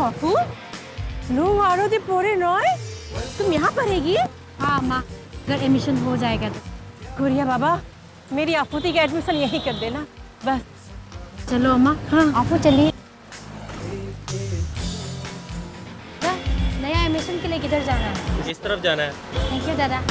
अफू नो मारो दे पोरे नॉय तुम यहाँ पढ़ेगी? हाँ अम्मा, अगर एडमिशन हो जाएगा तो। गुड़िया बाबा मेरी अफूती का एडमिशन यहीं कर देना बस। चलो अम्मा। हाँ अफू चलिए। नया एडमिशन के लिए किधर जाना है? इस तरफ जाना है। थैंक यू दादा।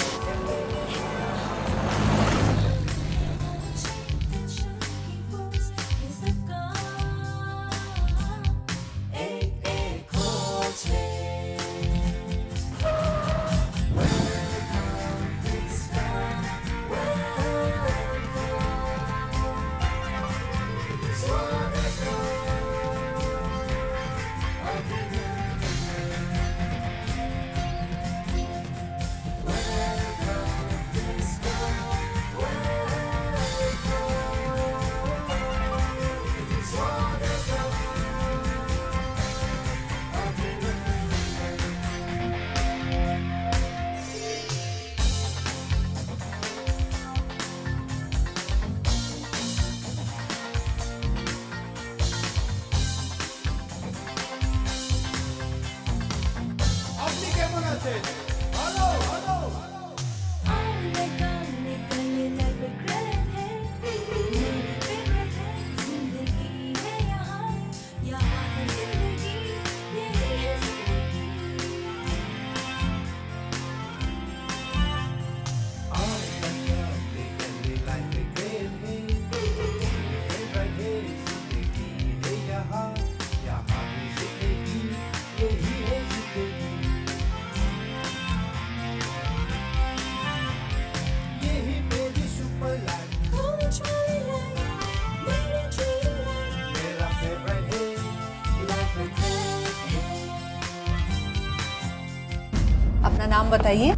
अपना नाम बताइए।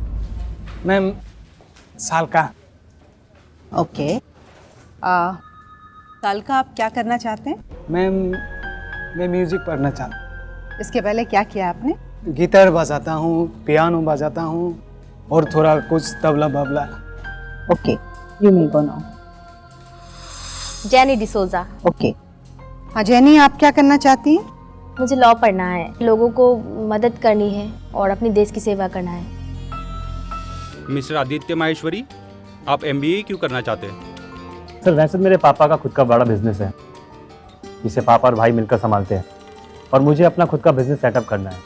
मैम सालका। ओके। सालका आप क्या करना चाहते हैं? मैम मैं म्यूज़िक पढ़ना चाहता हूँ। इसके पहले क्या किया आपने? गिटार बजाता हूँ, पियानो बजाता हूँ और थोड़ा कुछ tabla Babla. Okay, you may go now. Jenny D'Souza. Okay. हाँ जेनी, आप क्या करना चाहती हैं? मुझे लॉ पढ़ना है, लोगों को मदद करनी है और अपने देश की सेवा करना है। मिस्टर आदित्य माहेश्वरी, आप MBA क्यों करना चाहते हैं? सर वैसे मेरे पापा का खुद का बड़ा बिजनेस है जिसे पापा और भाई मिलकर संभालते हैं और मुझे अपना खुद का बिजनेस सेटअप करना है,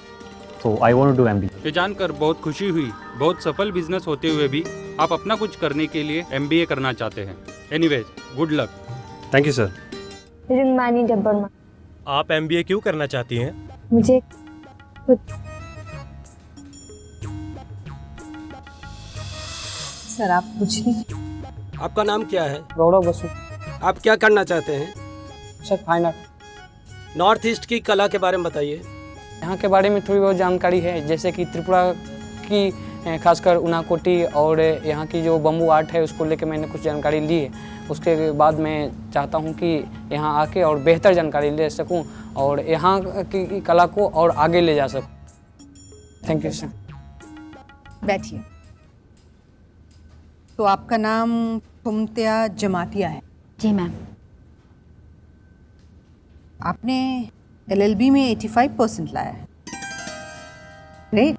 तो I want to do MBA। ये जानकर बहुत खुशी हुई, बहुत सफल बिजनेस होते हुए भी आप अपना कुछ करने के लिए MBA करना चाहते हैं। Anyways, good luck. Thank you sir. Ringmani Debbarma. आप MBA क्यों करना चाहती हैं? मुझे खुद। सर आप पूछिए। आपका नाम क्या है? गौरव बसु। आप क्या करना चाहते हैं? Sir fine art. North east की कला के बारे में बताइए। यहाँ के बारे में थोड़ी बहुत जानकारी है, जैसे कि त्रिपुरा की खासकर उनाकोटी और यहाँ की जो बम्बू आर्ट है उसको लेकर मैंने कुछ जानकारी ली है। उसके बाद मैं चाहता हूँ कि यहाँ आके और बेहतर जानकारी ले सकूँ और यहाँ की कला को और आगे ले जा सकूँ। Thank you sir. बैठिए। तो आपका नाम खुमत्या जमातिया है? जी मैम। आपने LLB में 85% लाया है। ग्रेट।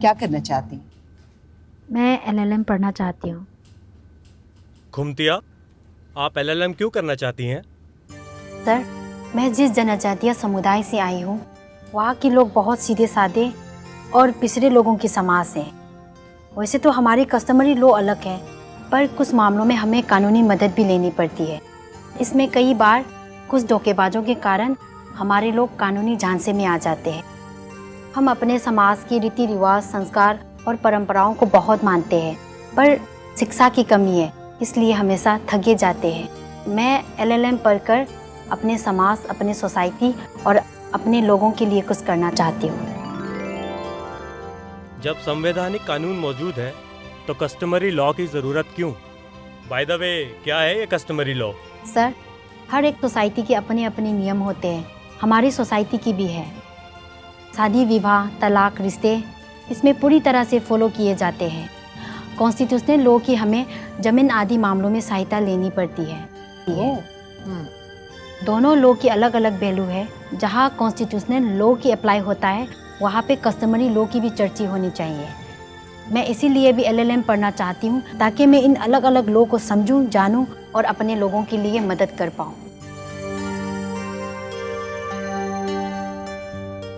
क्या करना चाहती हैं? मैं LLM पढ़ना चाहती हूँ। खुमतिया, आप LLM क्यों करना चाहती हैं? सर, मैं जिस जनजातीय समुदाय से आई हूँ वहाँ के लोग बहुत सीधे साधे और पिछड़े लोगों की समाज से हैं। वैसे तो हमारी कस्टमरी लॉ अलग है, पर कुछ मामलों में हमें कानूनी मदद भी लेनी पड़ती है। इसमें कई बार कुछ धोखेबाजों के कारण हमारे लोग कानूनी झांसे में आ जाते हैं। हम अपने समाज की रीति रिवाज, संस्कार और परंपराओं को बहुत मानते हैं, पर शिक्षा की कमी है, इसलिए हमेशा ठगे जाते हैं। मैं LLM पढ़कर अपने समाज, अपने सोसाइटी और अपने लोगों के लिए कुछ करना चाहती हूँ। जब संवैधानिक कानून मौजूद है तो कस्टमरी लॉ की जरूरत क्यों? बाय द वे, क्या है ये कस्टमरी लॉ? सर, हर एक सोसाइटी के अपने अपने नियम होते हैं। हमारी सोसाइटी की भी है। शादी, विवाह, तलाक, रिश्ते इसमें पूरी तरह से फॉलो किए जाते हैं। कॉन्स्टिट्यूशनल लॉ की हमें जमीन आदि मामलों में सहायता लेनी पड़ती है। दोनों लॉ की अलग अलग वैल्यू है। जहाँ कॉन्स्टिट्यूशनल लॉ की अप्लाई होता है वहाँ पे कस्टमरी लॉ की भी चर्चा होनी चाहिए। मैं इसीलिए भी LLM पढ़ना चाहती हूँ ताकि मैं इन अलग अलग लॉ को समझूं, जानूं और अपने लोगों के लिए मदद कर पाऊँ।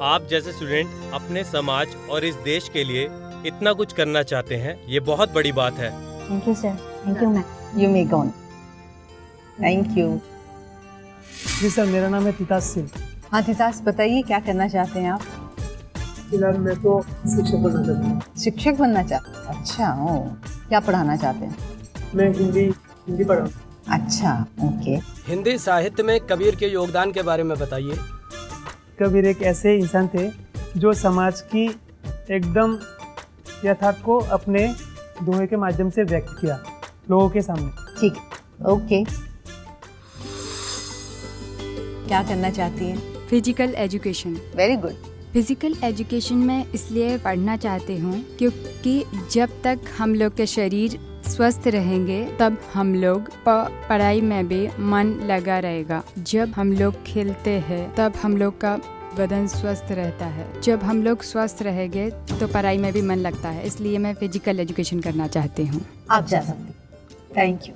आप जैसे स्टूडेंट अपने समाज और इस देश के लिए इतना कुछ करना चाहते हैं, ये बहुत बड़ी बात है। Thank you sir. Thank you ma'am. You may go. Thank you. जी सर, मेरा नाम है तितास सिंह। हाँ तितास, बताइए क्या करना चाहते हैं आप? फिलहाल मैं तो शिक्षक बनना चाहता हूँ। शिक्षक बनना चाहते हैं? अच्छा, ओ क्या पढ़ाना चाहते हैं? मैं हिंदी पढ़ा। अच्छा, ओके। हिंदी साहित्य में कबीर के योगदान के बारे में बताइए। कबीर एक ऐसे इंसान थे जो समाज की एकदम यथार्थ को अपने दोहे के माध्यम से व्यक्त किया लोगों के सामने। ठीक, ओके। क्या करना चाहती हैं? Physical education. Very good. Physical education में इसलिए पढ़ना चाहती हूँ क्योंकि जब तक हम लोग के शरीर स्वस्थ रहेंगे तब हम लोग पढ़ाई में भी मन लगा रहेगा। जब हम लोग खेलते हैं तब हम लोग का बदन स्वस्थ रहता है। जब हम लोग स्वस्थ रहेंगे तो पढ़ाई में भी मन लगता है। इसलिए मैं फिजिकल एजुकेशन करना चाहती हूँ। आप जा सकती। Thank you.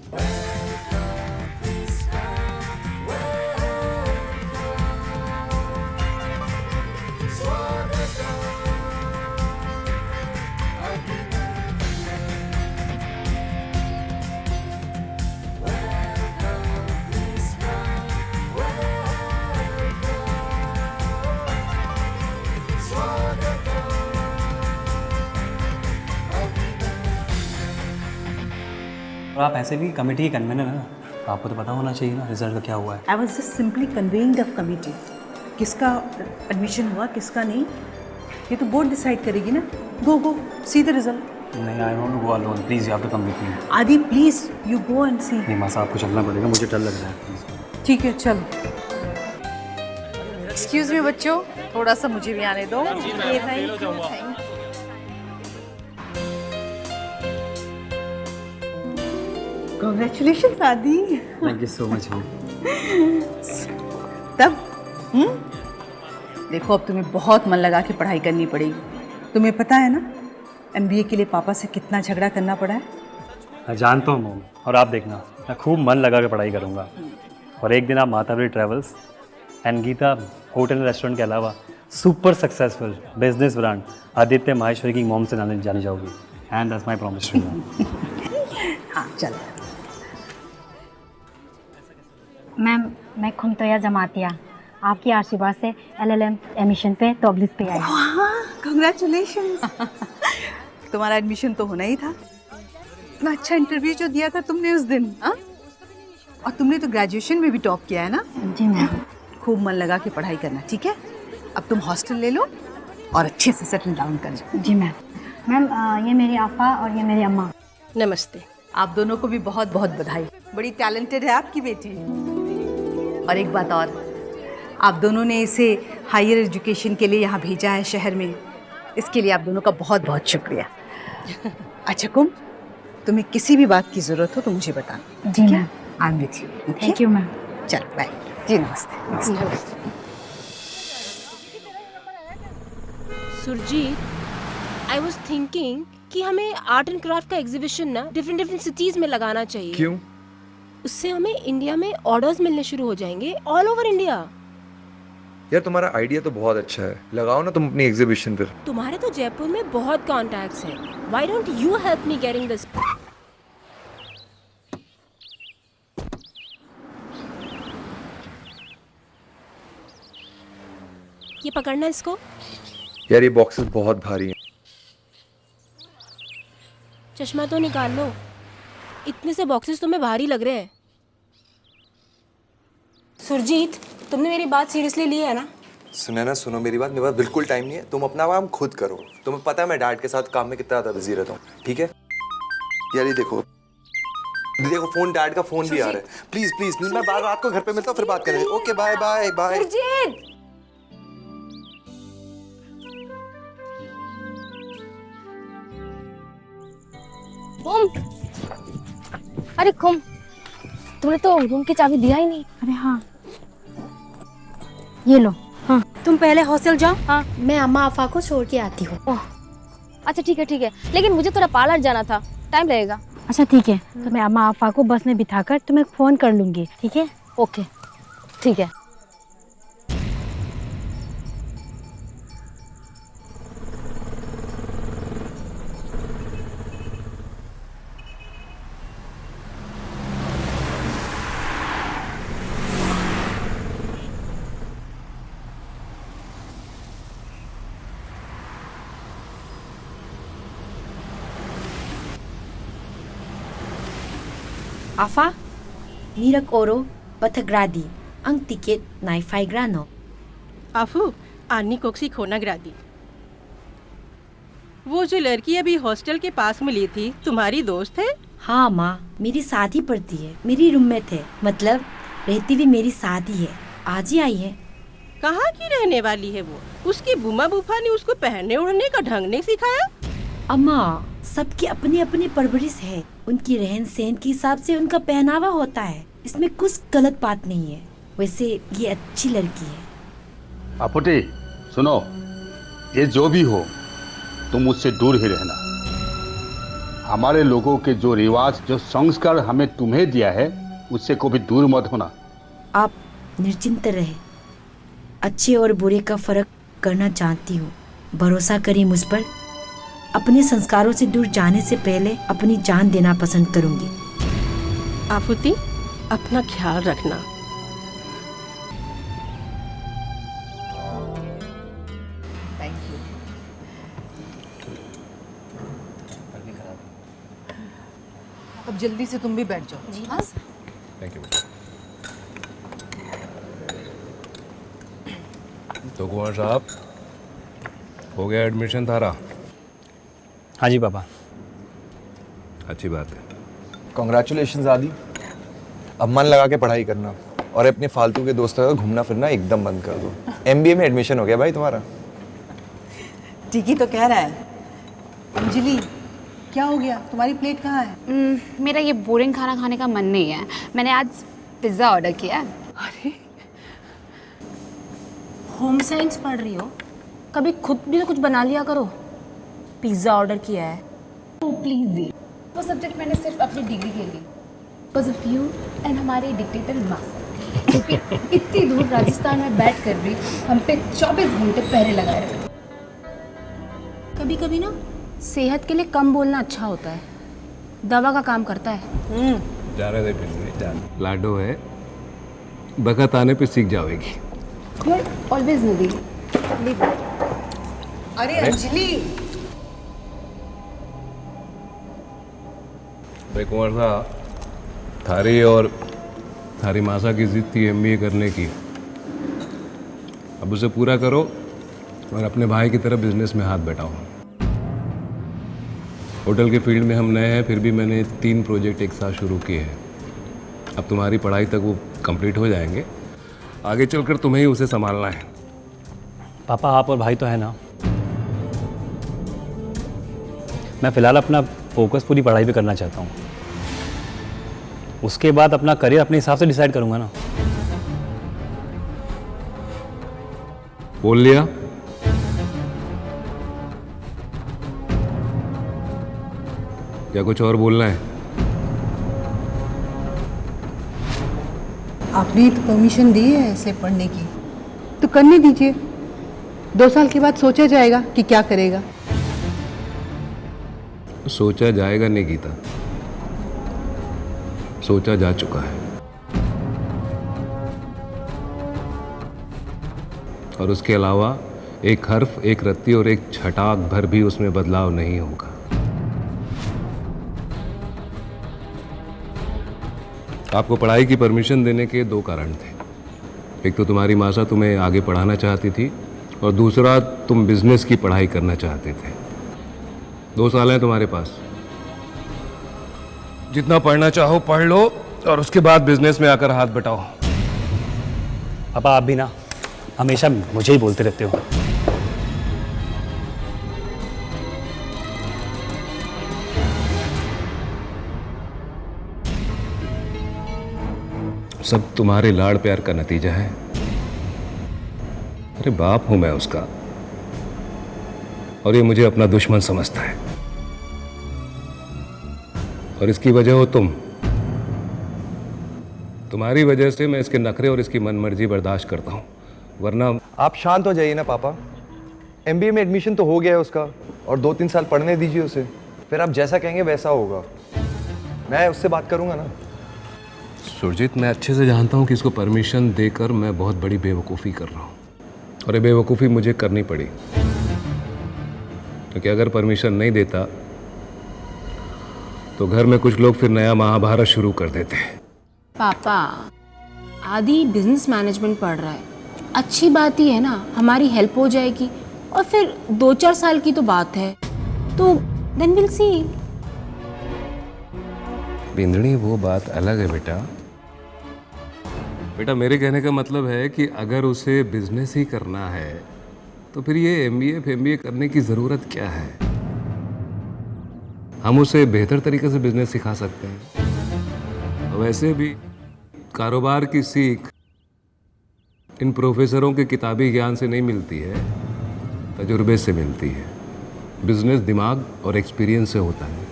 और आप ऐसे भी कमेटी ही कन्वीनर है ना, आपको तो पता होना चाहिए ना रिजल्ट का क्या हुआ है। I was just simply conveying the committee. किसका एडमिशन हुआ किसका नहीं ये तो बोर्ड डिसाइड करेगी ना। Go see the result. नहीं, I want to go alone, please you have to come with me. Aadi please you go and see. नहीं मासा, आपको चलना पड़ेगा, मुझे डर लग रहा है। ठीक है चल। एक्सक्यूज मी बच्चों, थोड़ा सा मुझे भी आने दो। ये थैंक यू। कांग्रेचुलेशन आदि। Thank you so much. तब देखो, अब तुम्हें बहुत मन लगा के पढ़ाई करनी पड़ेगी। तुम्हें पता है ना MBA के लिए पापा से कितना झगड़ा करना पड़ा है। मैं जानता हूँ मॉम, और आप देखना मैं खूब मन लगा के पढ़ाई करूँगा। और एक दिन आप Matavari travels and Geeta hotel restaurant के अलावा super successful business brand Aditya Maheshwari की मॉम से जानी जाओगी। And that's my promise to you. हाँ चलो। मैम, मैं खुमतोया जमातिया आपके आशीर्वाद से LLM एडमिशन पे टॉप पे आई। कांग्रेचुलेशन। तुम्हारा एडमिशन तो होना ही था। इतना अच्छा इंटरव्यू जो दिया था तुमने उस दिन। और तुमने तो ग्रेजुएशन में भी टॉप किया है ना। जी मैम। खूब मन लगा के पढ़ाई करना, ठीक है? अब तुम हॉस्टल ले लो और अच्छे से सेटल डाउन कर जाओ। जी मैम। मैम, ये मेरी आपा और ये मेरी अम्मा। नमस्ते। आप दोनों को भी बहुत बहुत बधाई। बड़ी टैलेंटेड है आपकी बेटी। और एक बात और, आप दोनों ने इसे हायर एजुकेशन के लिए यहाँ भेजा है शहर में, इसके लिए आप दोनों का बहुत बहुत शुक्रिया। अच्छा कुम, तुम्हें किसी भी बात की ज़रूरत हो तो मुझे बताना। जी ma'am. I am with you. Thank you ma'am. चलो बाय। जी नमस्ते। सुरजीत, आई वॉज थिंकिंग कि हमें आर्ट एंड क्राफ्ट का एग्जीबिशन ना डिफरेंट सिटीज में लगाना चाहिए। क्यों? उससे हमें इंडिया में ऑर्डर्स मिलने शुरू हो जाएंगे, ऑल ओवर इंडिया। यार तुम्हारा आइडिया तो बहुत अच्छा है, लगाओ ना तुम अपनी एग्जीबिशन पर। तुम्हारे तो जयपुर में बहुत कॉन्टैक्ट्स हैं, why don't you help me getting this. ये पकड़ना इसको। यार ये बॉक्सेस बहुत भारी हैं। चश्मा तो निकाल लो, इतने से बॉक्सेस तुम्हें भारी लग रहे हैं। सुरजीत, तुमने मेरी बात सीरियसली ली है ना? सुनो सुनो मेरी बात, मेरे पास बिल्कुल टाइम नहीं है। तुम अपना काम खुद करो। तुम्हें पता है मैं डैड के साथ काम में कितना ज़्यादा बिजी रहता हूँ, ठीक है? यार ये देखो फोन, डैड का फोन भी आ रहा है। प्लीज प्लीज प्लीज, मैं बार रात को घर पे मिलता हूँ, फिर बात करेंगे। Okay bye bye bye. Surjit! अरे खुम, तुमने तो रूम की चाबी दिया ही नहीं। अरे हाँ, ये लो। हाँ। तुम पहले हॉस्टल जाओ। हाँ। मैं अम्मा अफा को छोड़ के आती हूँ। ओह, अच्छा ठीक है, लेकिन मुझे थोड़ा पार्लर जाना था, टाइम लगेगा। अच्छा ठीक है, तो मैं अम्मा अफा को बस में बिठाकर तुम्हें फ़ोन कर लूँगी, ठीक है? ओके, ठीक है। Afa, mirak oro, patagradi, ang tiket na 5 grano. आफू आनी कोक्सी खोना गिरादी। वो जो लड़की अभी हॉस्टल के पास मिली थी तुम्हारी दोस्त है? हाँ माँ, मेरी साथ ही पढ़ती है, मेरी रूममेट है, मतलब रहती भी मेरी साथ ही है, आज ही आई है। कहाँ की रहने वाली है वो? उसकी बुमा बुफा ने उसको पहनने ओढ़ने का ढंग नहीं सिखाया? अम्मा, सबकी अपनी अपनी परवरिश है, उनकी रहन सहन के हिसाब से उनका पहनावा होता है, इसमें कुछ गलत बात नहीं है। वैसे ये अच्छी लड़की है। आपुटी सुनो, ये जो भी हो तुम उससे दूर ही रहना। हमारे लोगों के जो रिवाज, जो संस्कार हमें तुम्हें दिया है, उससे कभी दूर मत होना। आप निश्चिंत रहे, अच्छे और बुरे का फर्क करना जानती हूँ, भरोसा करिए मुझ पर। अपने संस्कारों से दूर जाने से पहले अपनी जान देना पसंद करूंगी। आफूती, अपना ख्याल रखना। अब जल्दी से तुम भी बैठ जाओ। जी हाँ। Thank you. तो कुमार साहब, हो गया एडमिशन थारा? हाँ जी पापा। अच्छी बात है। कॉन्ग्रेचुलेशन आदि। अब मन लगा के पढ़ाई करना और अपने फालतू के दोस्तों का घूमना फिरना एकदम बंद कर दो। एमबीए में एडमिशन हो गया भाई तुम्हारा। ठीक ही तो कह रहा है। अंजलि, क्या हो गया? तुम्हारी प्लेट कहाँ है? मेरा ये बोरिंग खाना खाने का मन नहीं है, मैंने आज पिज़्ज़ा ऑर्डर किया है। अरे, होम साइंस पढ़ रही हो, कभी खुद भी तो कुछ बना लिया करो। पिज़्ज़ा ऑर्डर किया है। तो प्लीज़ दी, वो सब्जेक्ट मैंने सिर्फ अपनी डिग्री के लिए, बिकॉज ऑफ यू एंड हमारे डिक्टेटर मास्टर, क्योंकि इतनी दूर राजस्थान में बैठ कर भी हम पे 24 घंटे पहरे लगाए रहे। कभी कभी ना सेहत के लिए कम बोलना अच्छा होता है, दवा का काम करता है। जाने दे फिर, लाडो है, बखत आने पे सीख जाओगी। यू आर ऑलवेज नदी। अरे अंजलि, अरे कुमार साहब, थारी और थारी मासा की जिद थी एमबीए करने की, अब उसे पूरा करो और अपने भाई की तरह बिजनेस में हाथ बैठाओ। होटल के फील्ड में हम नए हैं, फिर भी मैंने 3 प्रोजेक्ट एक साथ शुरू किए हैं। अब तुम्हारी पढ़ाई तक वो कंप्लीट हो जाएंगे, आगे चलकर तुम्हें ही उसे संभालना है। पापा, आप और भाई तो है ना। मैं फ़िलहाल अपना फोकस पूरी पढ़ाई पे करना चाहता हूँ, उसके बाद अपना करियर अपने हिसाब से डिसाइड करूँगा ना। बोल लिया? क्या कुछ और बोलना है? आपने तो परमिशन दी है ऐसे पढ़ने की, तो करने दीजिए। 2 साल के बाद सोचा जाएगा कि क्या करेगा। सोचा जाएगा नहीं गीता, सोचा जा चुका है, और उसके अलावा एक हर्फ, एक रत्ती और एक छटाक भर भी उसमें बदलाव नहीं होगा। आपको पढ़ाई की परमिशन देने के 2 कारण थे। एक तो तुम्हारी मासा तुम्हें आगे पढ़ाना चाहती थी, और दूसरा तुम बिजनेस की पढ़ाई करना चाहते थे। 2 साल हैं तुम्हारे पास, जितना पढ़ना चाहो पढ़ लो और उसके बाद बिजनेस में आकर हाथ बटाओ। पापा, आप भी ना हमेशा मुझे ही बोलते रहते हो। सब तुम्हारे लाड़ प्यार का नतीजा है। अरे बाप हूं मैं उसका, और ये मुझे अपना दुश्मन समझता है, और इसकी वजह हो तुम। तुम्हारी वजह से मैं इसके नखरे और इसकी मनमर्जी बर्दाश्त करता हूं, वरना। आप शांत हो जाइए ना पापा। एमबीए में एडमिशन तो हो गया है उसका, और 2-3 साल पढ़ने दीजिए उसे, फिर आप जैसा कहेंगे वैसा होगा। मैं उससे बात करूंगा ना। सुरजीत, मैं अच्छे से जानता हूं कि इसको परमिशन देकर मैं बहुत बड़ी बेवकूफ़ी कर रहा हूं, और ये बेवकूफ़ी मुझे करनी पड़ी, क्योंकि अगर परमिशन नहीं देता तो घर में कुछ लोग फिर नया महाभारत शुरू कर देते। पापा, आदि बिजनेस मैनेजमेंट पढ़ रहा है, अच्छी बात ही है ना, हमारी हेल्प हो जाएगी, और फिर 2-4 साल की तो बात है, तो देन विल सी। बिंदनी, वो बात अलग है बेटा। बेटा, मेरे कहने का मतलब है कि अगर उसे बिजनेस ही करना है तो फिर ये एमबीए फेमबीए करने की ज़रूरत क्या है? हम उसे बेहतर तरीके से बिजनेस सिखा सकते हैं। वैसे भी कारोबार की सीख इन प्रोफेसरों के किताबी ज्ञान से नहीं मिलती है, तजुर्बे से मिलती है। बिजनेस दिमाग और एक्सपीरियंस से होता है,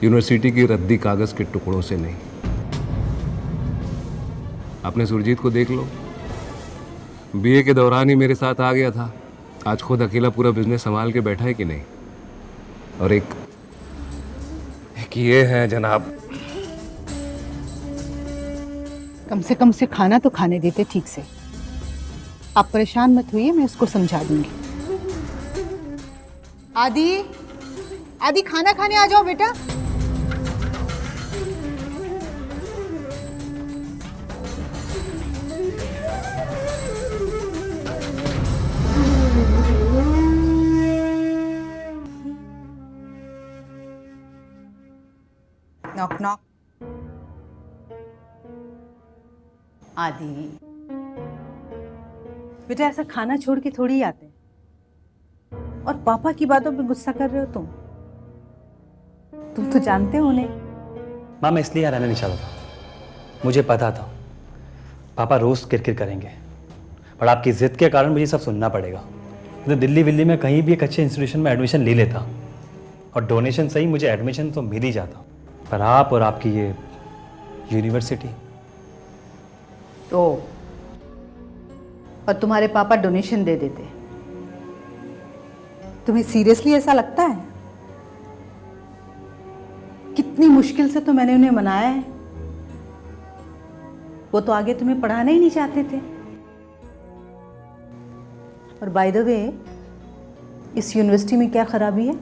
यूनिवर्सिटी की रद्दी कागज़ के टुकड़ों से नहीं। आपने सुरजीत को देख लो, बीए के दौरान ही मेरे साथ आ गया था, आज खुद अकेला पूरा बिजनेस संभाल के बैठा है कि नहीं। और एक ये है जनाब, कम से खाना तो खाने देते ठीक से। आप परेशान मत होइए, मैं उसको समझा दूंगी। आदि खाना खाने आ जाओ बेटा। Knock knock. आदि बेटा, ऐसा खाना छोड़ के थोड़ी ही आते हैं, और पापा की बातों पे गुस्सा कर रहे हो तुम तो जानते हो उन्हें। माँ, मैं इसलिए रहना नहीं चाहता था, मुझे पता था पापा रोज किरकिर करेंगे, पर आपकी जिद के कारण मुझे सब सुनना पड़ेगा। तो दिल्ली विल्ली में कहीं भी एक अच्छे इंस्टीट्यूशन में एडमिशन ले लेता, और डोनेशन से ही मुझे एडमिशन तो मिल ही जाता, पर आप और आपकी ये यूनिवर्सिटी। तो और तुम्हारे पापा डोनेशन दे देते, तुम्हें सीरियसली ऐसा लगता है? कितनी मुश्किल से तो मैंने उन्हें मनाया है, वो तो आगे तुम्हें पढ़ाना ही नहीं चाहते थे। और बाय द वे, इस यूनिवर्सिटी में क्या खराबी है?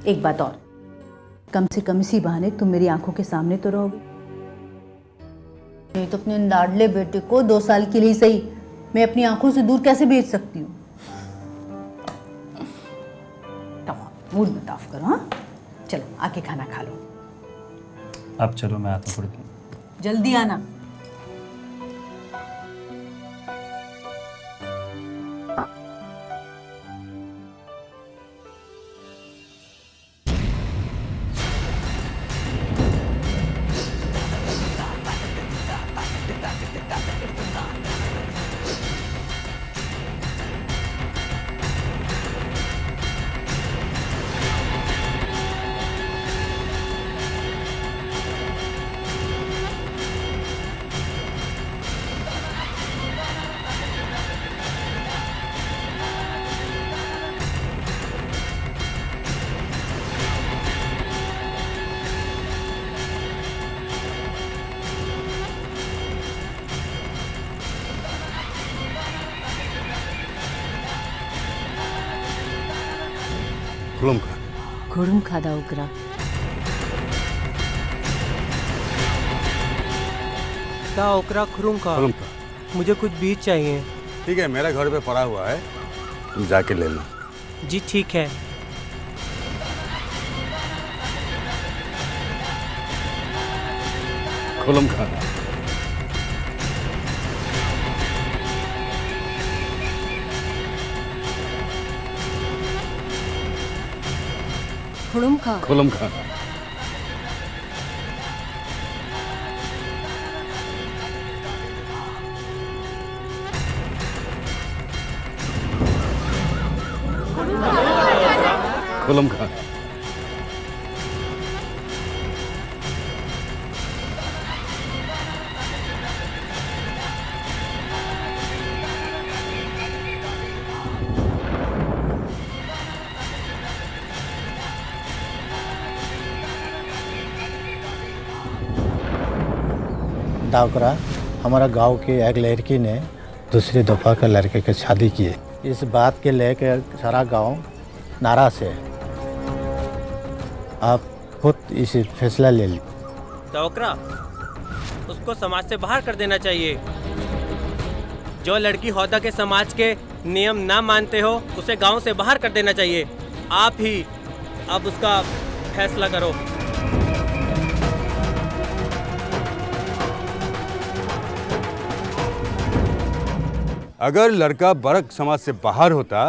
एक बात और, कम से कम इसी बहाने तुम मेरी आंखों के सामने तो रहोगे। नहीं तो अपने लाडले बेटे को 2 साल के लिए सही मैं अपनी आंखों से दूर कैसे भेज सकती हूँ? मूड मत ऑफ करो। हाँ, चलो आके खाना खा लो। अब चलो, मैं आता हूँ थोड़ी देर। जल्दी आना। खुरुम खादा उकरा। का ओकरा खुरुम का। मुझे कुछ बीज चाहिए। ठीक है, मेरा घर पे पड़ा हुआ है, तुम जाके ले लो। जी ठीक है। खुलम खाना। खुरुम खा। खुलम खाना। खुलम खा। डावकरा, हमारा गांव की एक लड़की ने दूसरी दफ़ा के लड़के के शादी की। इस बात के लेकर सारा गांव नाराज है। आप खुद इस फैसला ले ली। डावकरा, उसको समाज से बाहर कर देना चाहिए। जो लड़की हौदा के समाज के नियम ना मानते हो उसे गांव से बाहर कर देना चाहिए। आप ही अब उसका फैसला करो। अगर लड़का बरक समाज से बाहर होता,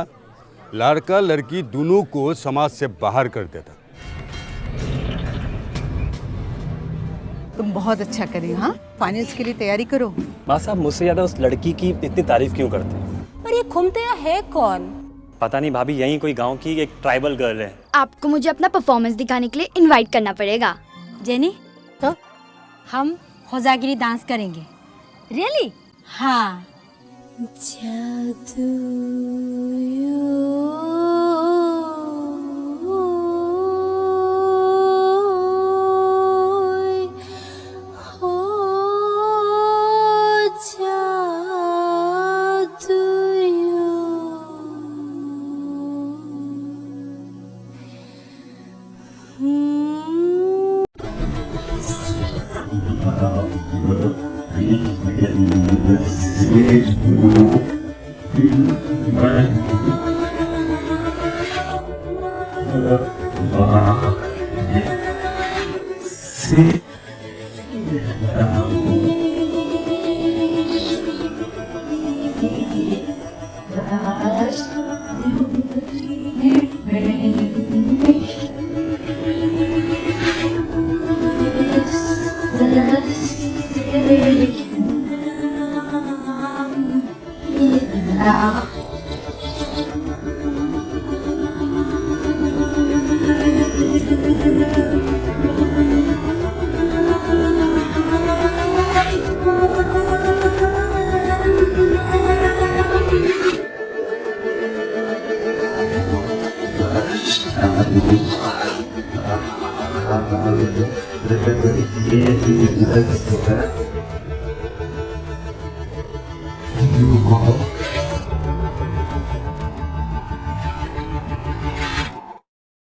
लड़का लड़की दोनों को समाज से बाहर कर देता। तुम बहुत अच्छा करे। हाँ, फाइनल्स के लिए तैयारी करो। माँ साहब, मुझसे ज़्यादा उस लड़की की इतनी तारीफ क्यों करते हैं? पर ये खुमतेया है कौन? पता नहीं भाभी, यहीं कोई गांव की एक ट्राइबल गर्ल है। आपको मुझे अपना परफॉर्मेंस दिखाने के लिए इनवाइट करना पड़ेगा। जेनी, तो हम होजागिरी डांस करेंगे। रियली? हाँ। You